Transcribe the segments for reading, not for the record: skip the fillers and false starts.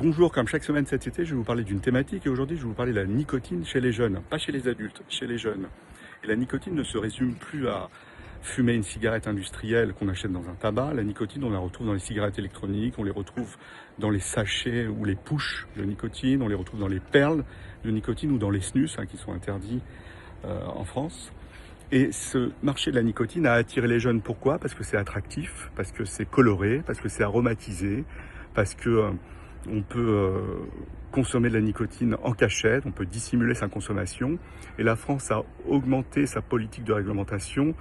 Bonjour, comme chaque semaine cet été, je vais vous parler d'une thématique et aujourd'hui je vais vous parler de la nicotine chez les jeunes, pas chez les adultes, chez les jeunes. Et la nicotine ne se résume plus à fumer une cigarette industrielle qu'on achète dans un tabac. La nicotine, on la retrouve dans les cigarettes électroniques, on les retrouve dans les sachets ou les pushs de nicotine, on les retrouve dans les perles de nicotine ou dans les snus qui sont interdits en France. Et ce marché de la nicotine a attiré les jeunes. Pourquoi? Parce que c'est attractif, parce que c'est coloré, parce que c'est aromatisé, parce que on peut consommer de la nicotine en cachette, on peut dissimuler sa consommation. Et la France a augmenté sa politique de réglementation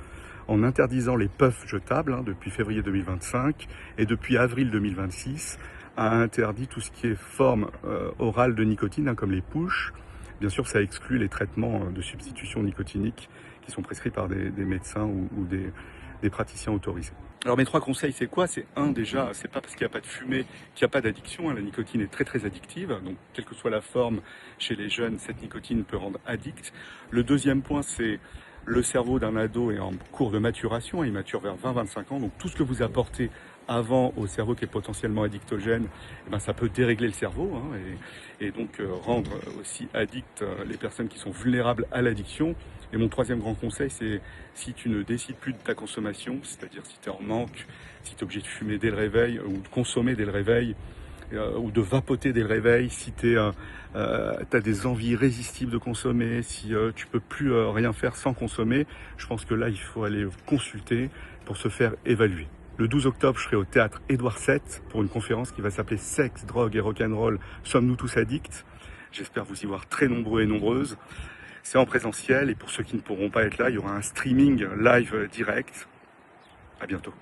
en interdisant les puffs jetables depuis février 2025 et depuis avril 2026 a interdit tout ce qui est forme orale de nicotine comme les pushs. Bien sûr, ça exclut les traitements de substitution nicotinique qui sont prescrits par des médecins ou des praticiens autorisés. Alors mes trois conseils, c'est quoi? C'est déjà, c'est pas parce qu'il n'y a pas de fumée qu'il n'y a pas d'addiction. La nicotine est très très addictive, donc quelle que soit la forme chez les jeunes, cette nicotine peut rendre addict. Le deuxième point, c'est le cerveau d'un ado est en cours de maturation, il mature vers 20-25 ans, donc tout ce que vous apportez avant au cerveau qui est potentiellement addictogène, ça peut dérégler le cerveau et donc rendre aussi addict les personnes qui sont vulnérables à l'addiction. Et mon troisième grand conseil, c'est si tu ne décides plus de ta consommation, c'est-à-dire si tu es en manque, si tu es obligé de fumer dès le réveil ou de consommer dès le réveil, ou de vapoter dès le réveil, si tu as des envies irrésistibles de consommer, si tu peux plus rien faire sans consommer, je pense que là, il faut aller consulter pour se faire évaluer. Le 12 octobre, je serai au théâtre Édouard VII pour une conférence qui va s'appeler Sexe, drogue et rock'n'roll, sommes-nous tous addicts? J'espère vous y voir très nombreux et nombreuses. C'est en présentiel et pour ceux qui ne pourront pas être là, il y aura un streaming live direct. À bientôt.